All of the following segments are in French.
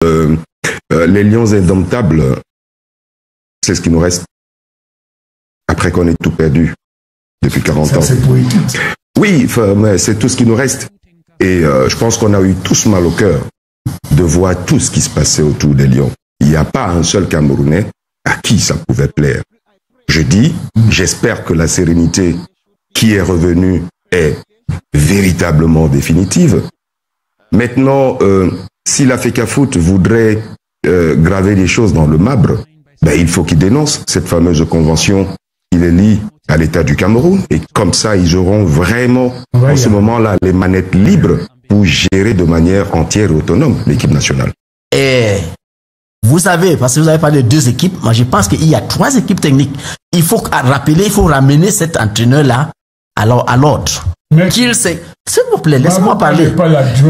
les lions indomptables, c'est ce qui nous reste après qu'on ait tout perdu depuis 40 ans. C'est poétique. Oui, mais c'est tout ce qui nous reste. Et je pense qu'on a eu tous mal au cœur de voir tout ce qui se passait autour des lions. Il n'y a pas un seul Camerounais à qui ça pouvait plaire. Je dis, j'espère que la sérénité qui est revenue est véritablement définitive. Maintenant, si la FECAFOOT voudrait graver des choses dans le marbre, ben, il faut qu'ils dénoncent cette fameuse convention qui les lie à l'État du Cameroun. Et comme ça, ils auront vraiment, en ce moment-là, les manettes libres pour gérer de manière entière et autonome l'équipe nationale. Et vous savez, parce que vous avez parlé de 2 équipes, moi je pense qu'il y a 3 équipes techniques. Il faut rappeler, il faut ramener cet entraîneur-là à l'ordre. Qu'il sait. S'il vous plaît, laissez-moi parler.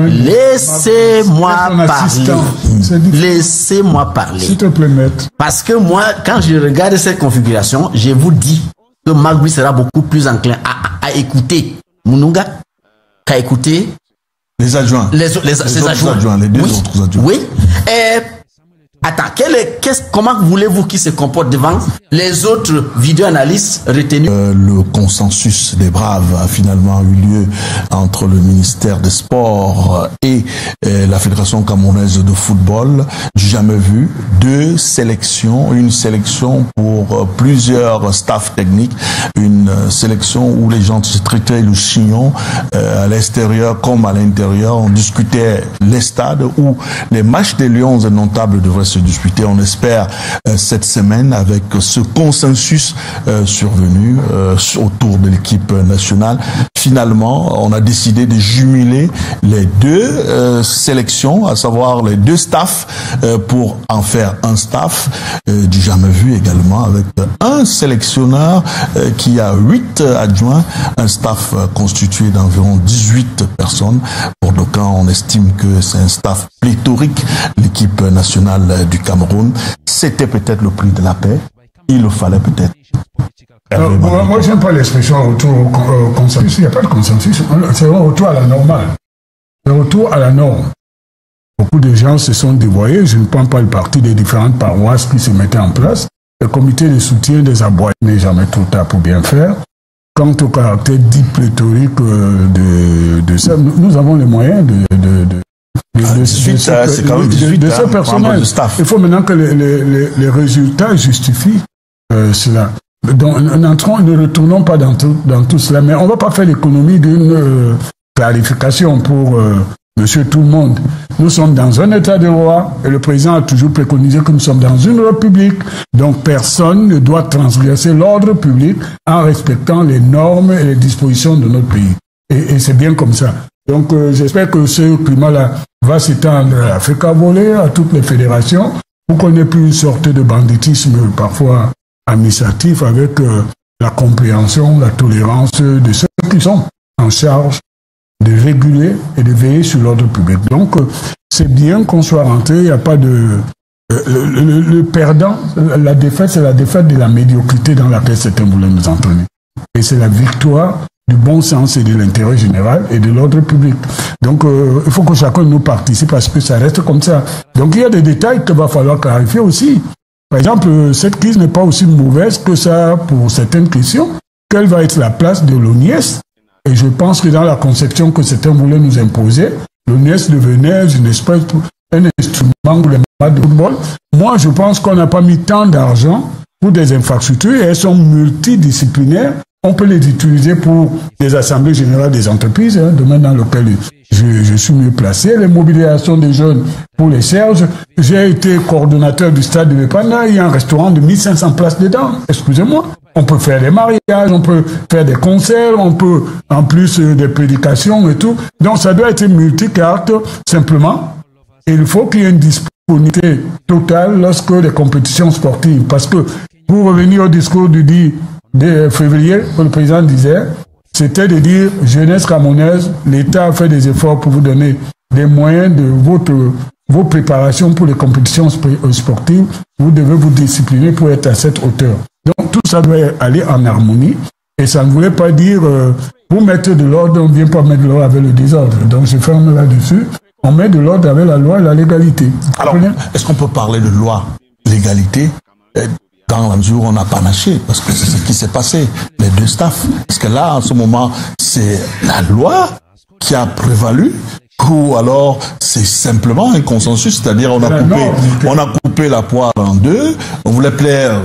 Laissez-moi parler. Laissez-moi parler. S'il te plaît, maître. Parce que moi, quand je regarde cette configuration, je vous dis que Magui sera beaucoup plus enclin à écouter Mounouga qu'à écouter les adjoints. Les adjoints. Les 2 autres adjoints. Oui. Et attends, comment voulez-vous qu'il se comporte devant les autres vidéo-analystes retenus? Le consensus des braves a finalement eu lieu entre le ministère des Sports et la Fédération camerounaise de football. J'ai jamais vu 2 sélections, une sélection pour plusieurs staffs techniques, une sélection où les gens se traitaient le chignon à l'extérieur comme à l'intérieur. On discutait les stades où les matchs des Lions indomptables devraient se disputer. On espère cette semaine avec ce consensus survenu autour de l'équipe nationale. Finalement, on a décidé de jumeler les 2 sélections, à savoir les 2 staffs pour en faire un staff du jamais vu également, avec un sélectionneur qui a 8 adjoints, un staff constitué d'environ 18 personnes. Pour d'aucuns, on estime que c'est un staff pléthorique, l'équipe nationale du Cameroun. C'était peut-être le prix de la paix. Il le fallait peut-être. Moi, j'aime pas l'expression retour au consensus. Il n'y a pas de consensus. C'est un retour à la normale. Le retour à la norme. Beaucoup de gens se sont dévoyés. Je ne prends pas le parti des différentes paroisses qui se mettaient en place. Le comité de soutien des abois n'est jamais trop tard pour bien faire. Quant au caractère dit pléthorique de ça, nous avons les moyens de ce personnel. Il faut maintenant que les résultats justifient cela. Donc, ne retournons pas dans tout cela, mais on ne va pas faire l'économie d'une clarification pour monsieur tout le monde. Nous sommes dans un état de droit et le président a toujours préconisé que nous sommes dans une république. Donc personne ne doit transgresser l'ordre public en respectant les normes et les dispositions de notre pays. Et c'est bien comme ça. Donc j'espère que ce climat-là va s'étendre à la FECAVOLE, à toutes les fédérations, pour qu'on n'ait plus une sorte de banditisme parfois administratif avec la compréhension, la tolérance de ceux qui sont en charge de réguler et de veiller sur l'ordre public. Donc, c'est bien qu'on soit rentré, il n'y a pas de... Le perdant, la défaite, c'est la défaite de la médiocrité dans laquelle certains voulaient nous entraîner. Et c'est la victoire du bon sens et de l'intérêt général et de l'ordre public. Donc, il faut que chacun nous participe parce que ça reste comme ça. Donc, il y a des détails qu'il va falloir clarifier aussi. Par exemple, cette crise n'est pas aussi mauvaise que ça pour certaines questions. Quelle va être la place de l'ONIES? Et je pense que dans la conception que certains voulaient nous imposer, l'ONIES devenait une espèce un instrument pour les matchs de football. Moi, je pense qu'on n'a pas mis tant d'argent pour des infrastructures et elles sont multidisciplinaires. On peut les utiliser pour les assemblées générales des entreprises, domaine dans lequel je suis mieux placé. Les mobilisations des jeunes pour les Serges. J'ai été coordonnateur du stade de Bepanda. Il y a un restaurant de 1500 places dedans. Excusez-moi. On peut faire des mariages, on peut faire des concerts, on peut, en plus, des prédications et tout. Donc, ça doit être multicarte, simplement. Et il faut qu'il y ait une disponibilité totale lorsque les compétitions sportives. Parce que, pour revenir au discours du 10 février, que le président disait, c'était de dire, jeunesse camerounaise, l'État a fait des efforts pour vous donner des moyens de vos préparations pour les compétitions sportives. Vous devez vous discipliner pour être à cette hauteur. Donc tout ça doit aller en harmonie. Et ça ne voulait pas dire, vous mettez de l'ordre, on ne vient pas mettre de l'ordre avec le désordre. Donc je ferme là-dessus. On met de l'ordre avec la loi et la légalité. Alors, est-ce qu'on peut parler de loi, légalité, dans la mesure où on a panaché? Parce que c'est ce qui s'est passé, les deux staffs. Parce que là, en ce moment, c'est la loi qui a prévalu, ou alors c'est simplement un consensus, c'est-à-dire on a coupé la poire en deux, on voulait plaire,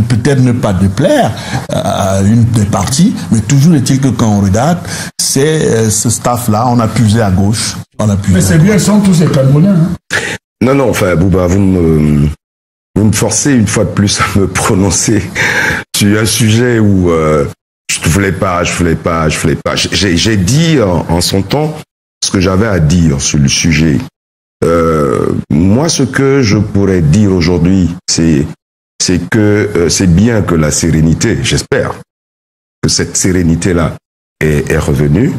peut-être ne pas déplaire à une des parties, mais toujours est-il que quand on regarde, c'est ce staff-là, on a puisé à gauche, on a puisé. Mais c'est bien, ils sont tous les Camerounais. Hein. Non, enfin, Bouba, vous me forcez une fois de plus à me prononcer sur un sujet où je voulais pas. J'ai dit en son temps ce que j'avais à dire sur le sujet. Moi, ce que je pourrais dire aujourd'hui, c'est que c'est bien que la sérénité, j'espère que cette sérénité-là est revenue.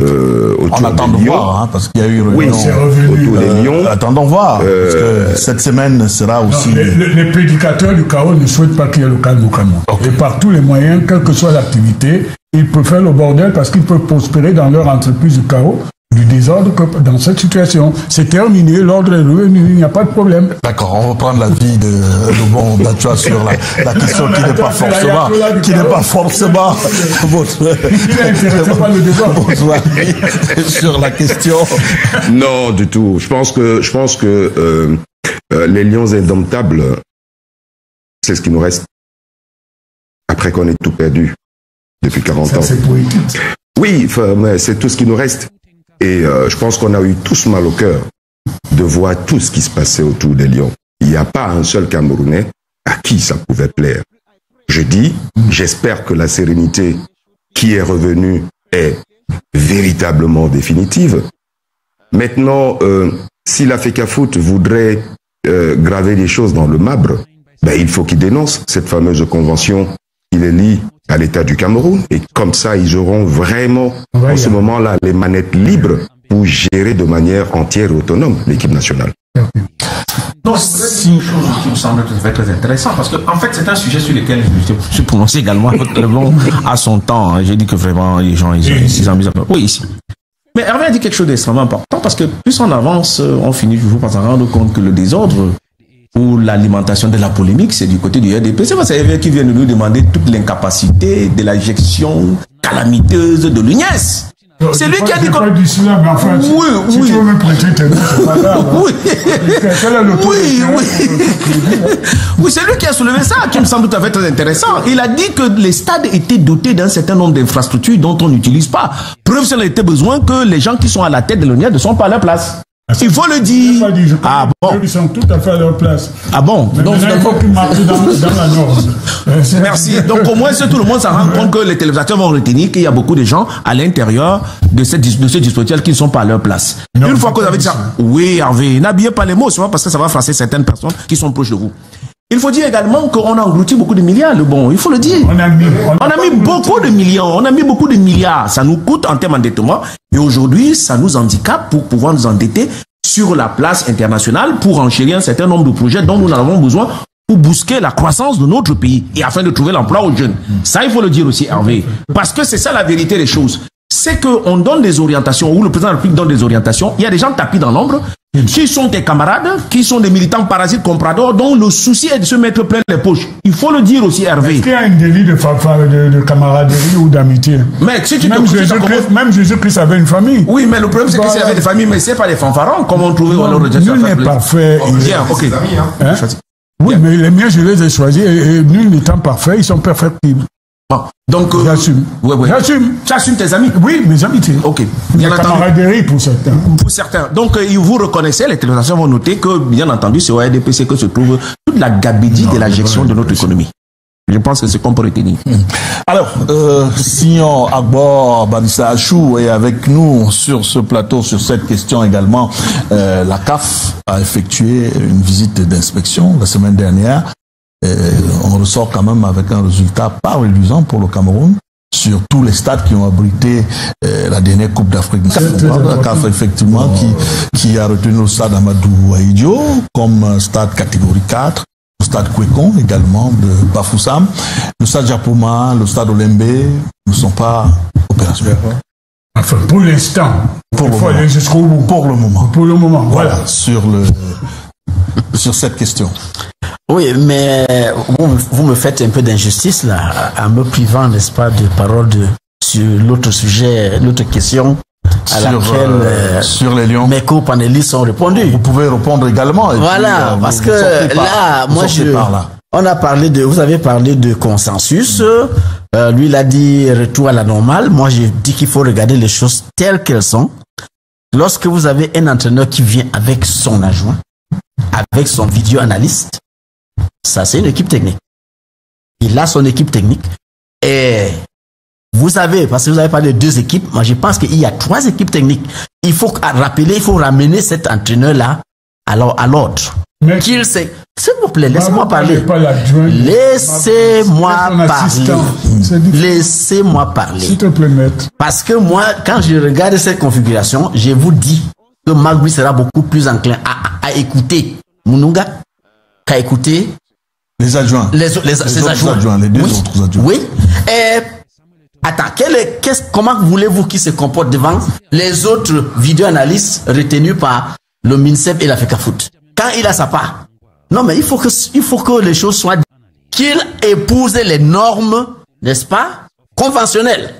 On attend de voir, hein, parce qu'il y a eu autour des Lions. Attendons voir, parce que cette semaine sera aussi... Non, les prédicateurs du chaos ne souhaitent pas qu'il y ait le calme au Cameroun. Okay. Et par tous les moyens, quelle que soit l'activité, ils peuvent faire le bordel parce qu'ils peuvent prospérer dans leur entreprise du chaos, du désordre que dans cette situation. C'est terminé, l'ordre est revenu, il n'y a pas de problème. D'accord, on va prendre l'avis de bon Dachoua sur la question qui n'est pas forcément votre avis sur la question. Non, du tout. Je pense que les Lions indomptables, c'est ce qui nous reste après qu'on ait tout perdu depuis 40 ans. C'est poétique. Oui, mais c'est tout ce qui nous reste. Et je pense qu'on a eu tous mal au cœur de voir tout ce qui se passait autour des Lions. Il n'y a pas un seul Camerounais à qui ça pouvait plaire. Je dis, j'espère que la sérénité qui est revenue est véritablement définitive. Maintenant, si la FECAFOOT voudrait graver des choses dans le marbre, ben, il faut qu'il dénonce cette fameuse convention qui les lie à l'État du Cameroun. Et comme ça, ils auront vraiment, en ce moment-là, les manettes libres pour gérer de manière entière et autonome l'équipe nationale. Donc, c'est une chose qui me semble tout à fait très intéressante, parce que, en fait, c'est un sujet sur lequel je me suis prononcé également à son temps. Hein. J'ai dit que vraiment, les gens, ils ont mis à peu. Oui, ici. Mais Hervé a dit quelque chose d'extrêmement important, parce que plus on avance, on finit toujours par s'en rendre compte que le désordre ou l'alimentation de la polémique, c'est du côté du RDP. C'est Hervé qui vient de nous demander toute l'incapacité de la gestion calamiteuse de l'UNES. C'est lui qui a dit que... Si tu veux me prêter tes mots, c'est pas grave. Oui, c'est lui qui a soulevé ça, qui me semble tout à fait très intéressant. Il a dit que les stades étaient dotés d'un certain nombre d'infrastructures dont on n'utilise pas. Preuve, s'il en était besoin que les gens qui sont à la tête de l'ONU ne sont pas à leur place. Il faut le dire. Ah bon. Ils sont tout à fait à leur place. Ah bon. Donc il faut qu'ils marchent dans la norme. Merci. Donc au moins, tout le monde s'en rend compte que les téléspectateurs vont retenir qu'il y a beaucoup de gens à l'intérieur de ce dispositif qui ne sont pas à leur place. Non, une fois que vous avez dit ça, oui, Hervé, n'habillez pas les mots, c'est pas parce que ça va froisser certaines personnes qui sont proches de vous. Il faut dire également qu'on a englouti beaucoup de milliards. Bon, il faut le dire. On a mis beaucoup de millions. On a mis beaucoup de milliards. Ça nous coûte en termes d'endettement. Et aujourd'hui, ça nous handicape pour pouvoir nous endetter sur la place internationale pour enchérir un certain nombre de projets dont nous en avons besoin pour bousquer la croissance de notre pays et afin de trouver l'emploi aux jeunes. Ça, il faut le dire aussi, Hervé. Parce que c'est ça la vérité des choses. C'est qu'on donne des orientations, ou le président de la République donne des orientations. Il y a des gens tapis dans l'ombre qui sont des camarades, qui sont des militants parasites compradors, dont le souci est de se mettre plein les poches. Il faut le dire aussi, Hervé. Est-ce qu'il y a un délit de camaraderie ou d'amitié? Mec, si tu même Jésus-Christ avait une famille. Oui, mais le problème, c'est qu'il avait des familles, mais c'est pas des fanfarons, comme on trouvait. Nul n'est parfait. Bien, ok. Oui, mais les miens, je les ai choisis, et nul n'étant parfait, ils sont perfectibles. Donc, j'assume. J'assume. Tu assumes tes amis? Oui, mes amitiés. Ok. Il y a la camaraderie pour certains. Pour certains. Donc, vous reconnaissez, les télévisions vont noter que, bien entendu, c'est au RDPC que se trouve toute la gabédie de la gestion de notre économie. Je pense que c'est qu'on peut retenir. Alors, Signon Agbor Banissa Achou est avec nous sur ce plateau, sur cette question également. La CAF a effectué une visite d'inspection la semaine dernière. On ressort quand même avec un résultat pas reluisant pour le Cameroun sur tous les stades qui ont abrité la dernière Coupe d'Afrique. La CAF, effectivement, qui a retenu le stade Amadou Ahidjo comme stade catégorie 4, le stade Kwekon également de Bafoussam, le stade Japoma, le stade Olembe ne sont pas opérationnels. Enfin, pour l'instant. Il faut aller jusqu'au bout. Pour le moment. Pour le moment, voilà. Sur cette question. Oui, mais vous me faites un peu d'injustice là, en me privant, n'est-ce pas, de parole sur l'autre sujet, l'autre question à laquelle sur les Lions. Mes co-panélistes ont répondu. Vous pouvez répondre également. Voilà, parce que là, moi on a parlé vous avez parlé de consensus. Lui, il a dit retour à la normale. Moi, je dis qu'il faut regarder les choses telles qu'elles sont. Lorsque vous avez un entraîneur qui vient avec son adjoint, avec son vidéo-analyste, ça, c'est une équipe technique. Il a son équipe technique. Et vous savez, parce que vous avez parlé de 2 équipes, moi, je pense qu'il y a 3 équipes techniques. Il faut rappeler, il faut ramener cet entraîneur-là à l'ordre. Qu'il sait. S'il vous plaît, laissez-moi parler. Laissez-moi parler. Laissez-moi parler. S'il te plaît, maître. Parce que moi, quand je regarde cette configuration, je vous dis que Magui sera beaucoup plus enclin à écouter Mounouga qu'à écouter les adjoints. Les adjoints. Les 2 autres adjoints. Oui. Et attends, comment voulez-vous qu'il se comporte devant les autres vidéo-analystes retenus par le MINSEP et la FECAFOOT? Quand il a sa part. Non, mais il faut que les choses soient... Qu'il épouse les normes, n'est-ce pas, conventionnelles.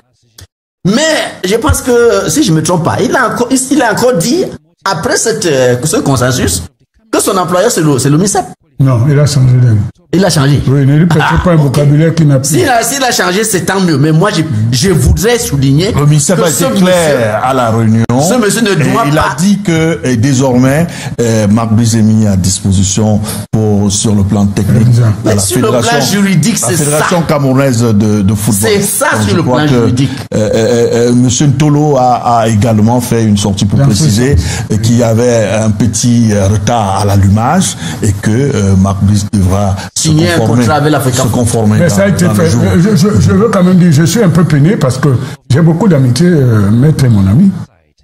Mais je pense que, si je ne me trompe pas, il a encore dit, après ce consensus, que son employeur, c'est le MINSEP. Non, il a changé d'avis. Il a changé. Oui, ne lui prêtez pas un vocabulaire qui n'a plus. S'il a changé, c'est tant mieux. Mais moi, je voudrais souligner. Le ministère a été clair à la réunion. Ce monsieur ne doit pas. Il a dit que désormais, Marc Brice est mis à disposition sur le plan technique. Mais sur le plan juridique, c'est ça. La Fédération camerounaise de football. C'est ça sur le plan juridique. Monsieur Ntolo a également fait une sortie pour préciser qu'il y avait un petit retard à l'allumage et que Marc Brice devra signer un contrat avec l'Afrique. Mais ça a été fait. Je veux quand même dire, je suis un peu peiné parce que j'ai beaucoup d'amitié, maître est mon ami.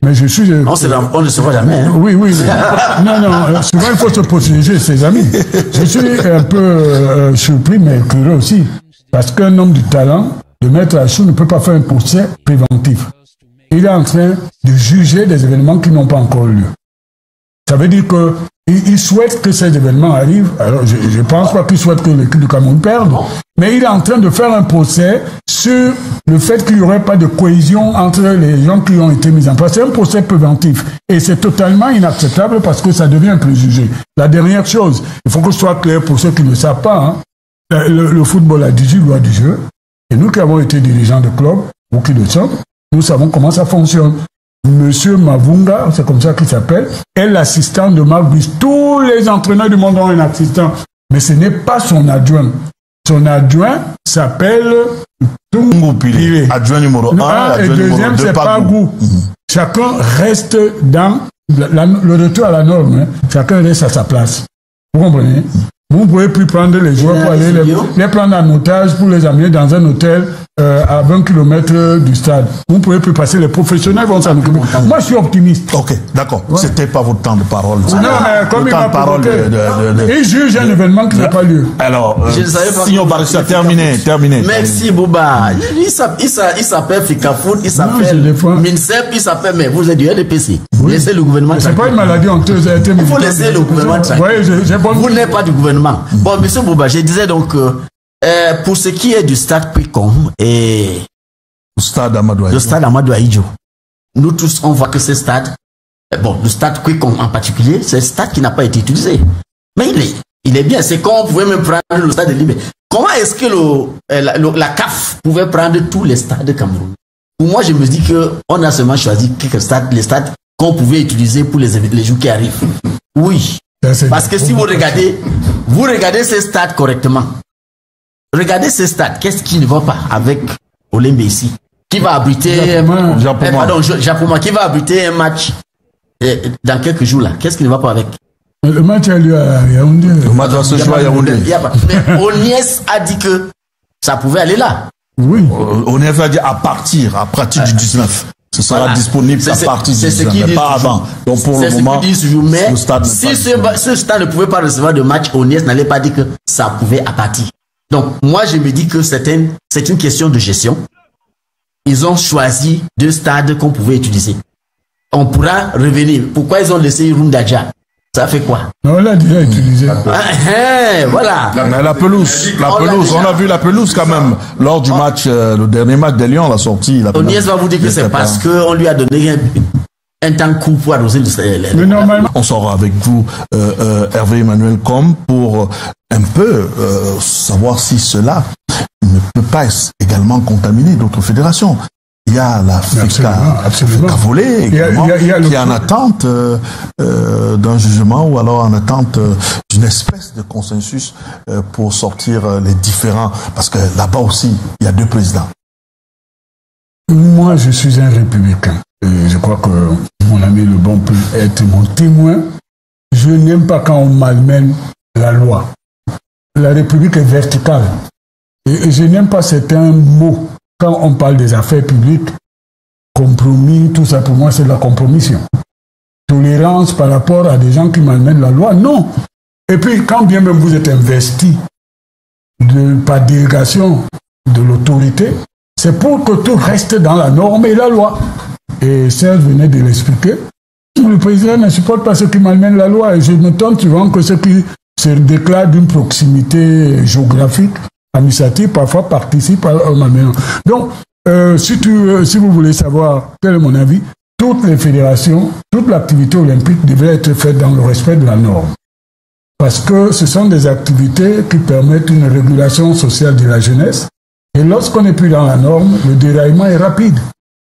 Mais je suis... on ne se voit jamais. Hein? Oui. Non, souvent il faut se protéger ses amis. Je suis un peu surpris, mais curieux aussi. Parce qu'un homme du talent, le maître Achou, ne peut pas faire un procès préventif. Il est en train de juger des événements qui n'ont pas encore lieu. Ça veut dire que il souhaite que ces événements arrivent. Alors, je ne pense pas qu'il souhaite que l'équipe du Cameroun perde, mais il est en train de faire un procès sur le fait qu'il n'y aurait pas de cohésion entre les gens qui ont été mis en place. C'est un procès préventif. Et c'est totalement inacceptable parce que ça devient un préjugé. La dernière chose, il faut que ce soit clair pour ceux qui ne savent pas, hein, le football a 18 lois du jeu. Et nous qui avons été dirigeants de club, ou qui le sommes, nous savons comment ça fonctionne. Monsieur Mavunga, c'est comme ça qu'il s'appelle, est l'assistant de Marc Brice. Tous les entraîneurs du monde ont un assistant, mais ce n'est pas son adjoint. Son adjoint s'appelle Tungu Pile. Adjoint numéro 1 et deuxième, c'est Pagou. Chacun reste dans le retour à la norme. Hein. Chacun reste à sa place. Vous comprenez? Vous ne pouvez plus prendre les joueurs pour aller les prendre en otage pour les amener dans un hôtel à 20 km du stade. Vous ne pouvez plus passer, les professionnels vont s'en occuper. Moi, je suis optimiste. Ok, d'accord. Ouais. C'était pas votre temps de parole. Non, mais comme il m'a provoqué, il juge un événement qui n'a pas lieu. Alors, si on va terminer. Merci, Bouba. Il s'appelle FECAFOOT, il s'appelle MINSEP, il s'appelle, mais vous êtes du LDPC. Oui. Laissez le gouvernement tranquille. C'est pas une maladie honteuse. Il faut laisser le gouvernement tranquille. Vous n'êtes pas du gouvernement. Bon, monsieur Bouba, je disais donc, pour ce qui est du stade Kwikon et le stade Amadou Ahidjo, nous tous, on voit que ce stade, le stade Kwikon en particulier, c'est un stade qui n'a pas été utilisé. Mais il est bien. C'est comme on pouvait même prendre le stade de Libé. Comment est-ce que la CAF pouvait prendre tous les stades de Cameroun? Pour moi, je me dis qu'on a seulement choisi quelques stades, les stades qu'on pouvait utiliser pour les jours qui arrivent. Oui. Parce que si vous regardez ces stades correctement. Regardez ces stades. Qu'est-ce qui ne va pas avec Olembe ici? Qui va abriter Japoma, qui va abriter un match dans quelques jours là? Qu'est-ce qui ne va pas avec? Le match a lieu à Yaoundé. Le match va se jouer à Yaoundé. Mais Onies a dit que ça pouvait aller là. Oui. Onies a dit à partir du 19. Ce sera disponible à partir du 19, mais pas avant. Donc pour le moment, mais si ce stade ne pouvait pas recevoir de match, Onies n'allait pas dire que ça pouvait à partir. Donc moi je me dis que c'est une question de gestion. ils ont choisi 2 stades qu'on pouvait utiliser. On pourra revenir. Pourquoi ils ont laissé Rundaja? Ça fait quoi? Non, on l'a déjà utilisé. Voilà. La pelouse, on a vu la pelouse quand même lors du match, le dernier match des Lions, la sortie. Onies va vous dire que c'est parce qu'on lui a donné un temps court pour arroser mais normalement, on sort avec vous, Hervé Emmanuel Com, pour un peu savoir si cela ne peut pas également contaminer d'autres fédérations. Il y a la FECA volée également, qui est en attente d'un jugement ou alors en attente d'une espèce de consensus pour sortir les différents, parce que là-bas aussi, il y a 2 présidents. Moi, je suis un républicain. Et je crois que mon ami Lebon peut être mon témoin. Je n'aime pas quand on malmène la loi. La République est verticale. Et je n'aime pas certains mots. Quand on parle des affaires publiques, compromis, tout ça pour moi c'est de la compromission. Tolérance par rapport à des gens qui malmènent la loi, non. Et puis quand bien même vous êtes investi par délégation de l'autorité, c'est pour que tout reste dans la norme et la loi. Et Serge venait de l'expliquer. Le président ne supporte pas ceux qui malmènent la loi. Et je me tente souvent que ceux qui se déclarent d'une proximité géographique, administrative, parfois participent au malmènement. Donc, si vous voulez savoir quel est mon avis, toutes les fédérations, toute l'activité olympique devrait être faite dans le respect de la norme. Parce que ce sont des activités qui permettent une régulation sociale de la jeunesse. Et lorsqu'on n'est plus dans la norme, le déraillement est rapide.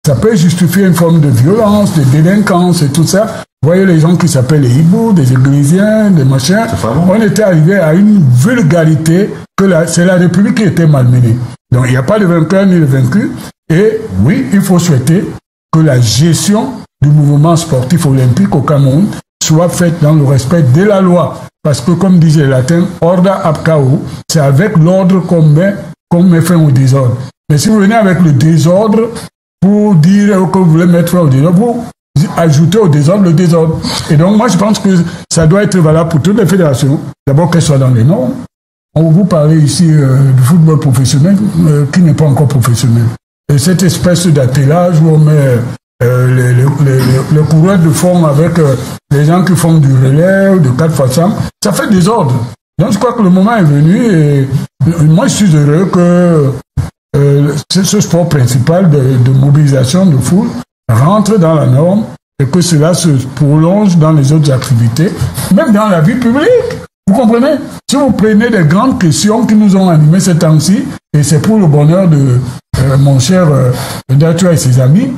Ça peut justifier une forme de violence, de délinquance et tout ça. Vous voyez les gens qui s'appellent les hiboux, des églisiens, des machins. On était arrivé à une vulgarité que c'est la République qui était malmenée. Donc il n'y a pas de vainqueur ni de vaincu. Et oui, il faut souhaiter que la gestion du mouvement sportif olympique au Cameroun soit faite dans le respect de la loi. Parce que comme disait le latin, orda ab chaos, c'est avec l'ordre qu'on met fin au désordre. Mais si vous venez avec le désordre, pour dire que vous voulez mettre fin au désordre, vous ajoutez au désordre le désordre. Et donc moi je pense que ça doit être valable pour toutes les fédérations. D'abord qu'elles soient dans les normes. On vous parle ici du football professionnel qui n'est pas encore professionnel. Et cette espèce d'attelage où on met les coureurs de fond avec les gens qui font du relais ou de 4x100, ça fait désordre. Donc je crois que le moment est venu et moi je suis heureux que ce sport principal de mobilisation de foule rentre dans la norme et que cela se prolonge dans les autres activités, même dans la vie publique. Vous comprenez? Si vous prenez des grandes questions qui nous ont animés ces temps-ci, et c'est pour le bonheur de mon cher Datua et ses amis,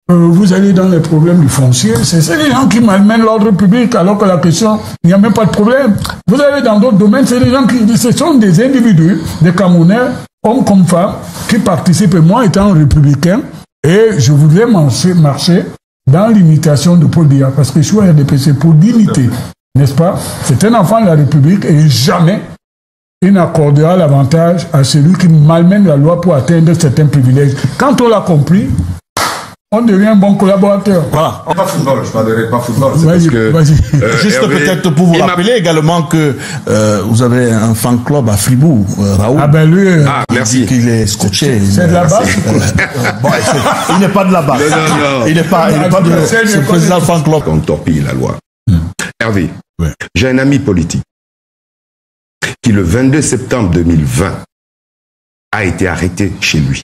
vous allez dans les problèmes du foncier, c'est les gens qui malmènent l'ordre public, alors que la question, il n'y a même pas de problème. Vous allez dans d'autres domaines, c'est des gens ce sont des individus, des Camerounais, hommes comme femmes, qui participent, et moi étant républicain, et je voudrais marcher dans l'imitation de Paul Biya, parce que je suis un RDPC pour dignité, n'est-ce pas? C'est un enfant de la République, et jamais il n'accordera l'avantage à celui qui malmène la loi pour atteindre certains privilèges. Quand on l'a compris, on devient un bon collaborateur. Voilà. Pas football, je ne parlerai pas football. Juste Hervé, peut-être pour vous rappeler également que vous avez un fan club à Fribourg, Raoul. Ah ben lui, merci. Qu'il est scotché. C'est de là-bas. Bon, il n'est pas de là-bas. Non. Il n'est pas c'est le président fan club. On torpille la loi. Hervé, j'ai un ami politique qui le 22 septembre 2020 a été arrêté chez lui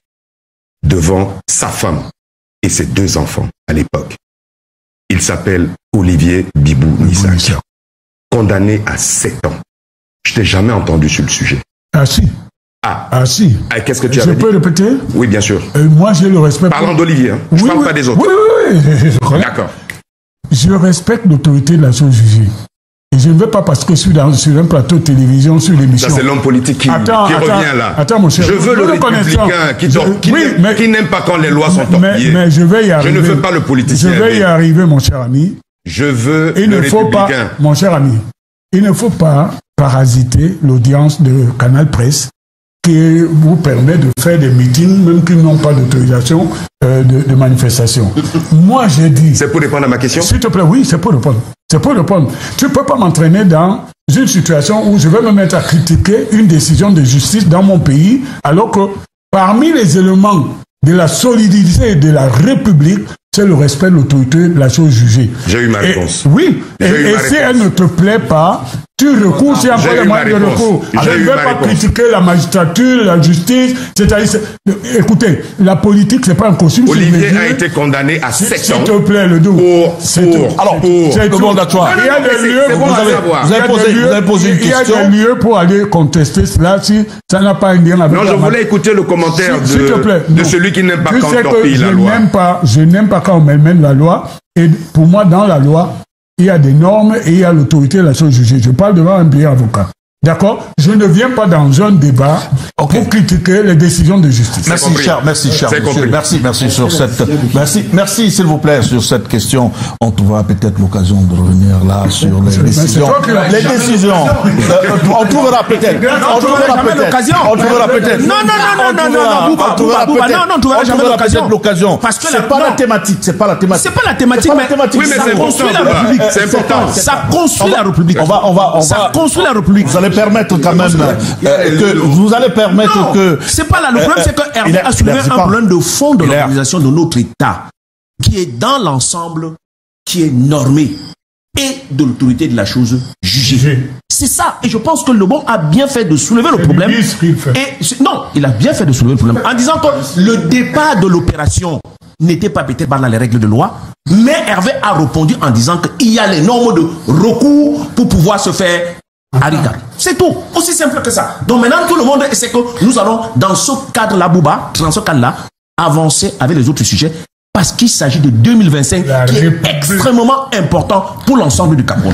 devant sa femme et ses 2 enfants à l'époque. Il s'appelle Olivier Bibou-Nissak, condamné à 7 ans. Je t'ai jamais entendu sur le sujet. Ah si. Ah si. Qu'est-ce que tu as dit? Je peux répéter? Oui, bien sûr. Moi, j'ai le respect. Parlant d'Olivier, hein. Je ne parle pas des autres. Oui. D'accord. Je respecte l'autorité de la chose jugée. Et je ne veux pas parce que je suis sur un plateau de télévision, sur l'émission. Ça, c'est l'homme politique qui revient là. Attends, mon cher. Je veux le républicain qui n'aime pas quand les lois sont torpillées. Mais je vais y arriver. Je ne veux pas le politicien. Je vais y arriver, mon cher ami. Je veux le républicain. Mon cher ami, il ne faut pas parasiter l'audience de Canal Presse qui vous permet de faire des meetings, même qu'ils n'ont pas d'autorisation de manifestation. Moi, j'ai dit... C'est pour répondre à ma question? S'il te plaît, oui, c'est pour répondre. C'est pour répondre. Tu ne peux pas m'entraîner dans une situation où je vais me mettre à critiquer une décision de justice dans mon pays, alors que parmi les éléments de la solidité de la République, c'est le respect de l'autorité de la chose jugée. J'ai eu ma réponse. Oui, et si elle ne te plaît pas, tu recours, c'est encore le moyen de recours. Je ne vais pas critiquer la magistrature, la justice, c'est-à-dire, écoutez, la politique, c'est pas un costume. Olivier a été condamné à 7 ans. S'il te plaît, le dos. Alors, le monde à toi. Il y a des lieux pour vous avez posé une question. Il y a des lieux pour aller contester cela si ça n'a pas un lien avec non, je voulais écouter le commentaire de celui qui n'aime pas quand on torpille la loi. Je n'aime pas quand on mène la loi. Et pour moi, dans la loi, il y a des normes et il y a l'autorité de la chose jugée. Je parle devant un brillant avocat. D'accord? Je ne viens pas dans un débat pour critiquer les décisions de justice. Merci, cher monsieur. Merci sur cette, merci, s'il vous plaît, sur cette question. On trouvera peut-être l'occasion de revenir là sur les décisions. Les décisions. On trouvera peut-être. On trouvera peut-être. Non, on trouvera jamais l'occasion. Parce que c'est pas la thématique. C'est pas la thématique. Oui, mais ça construit la République. C'est important. Ça construit la République. Ça construit la République. Permettre quand même que vous allez permettre non, que c'est pas là le problème, c'est que Hervé a soulevé un problème de fond de l'organisation de notre État qui est dans l'ensemble, qui est normé et de l'autorité de la chose jugée. C'est ça, et je pense que le bon a bien fait de soulever le problème. Non, il a bien fait de soulever le problème en disant que le départ de l'opération n'était pas peut-être pas dans les règles de loi, mais Hervé a répondu en disant qu'il y a les normes de recours pour pouvoir se faire. C'est tout, aussi simple que ça. Donc maintenant tout le monde sait que nous allons dans ce cadre-là, Bouba, dans ce cadre-là, avancer avec les autres sujets parce qu'il s'agit de 2025 qui est extrêmement important pour l'ensemble du Cameroun.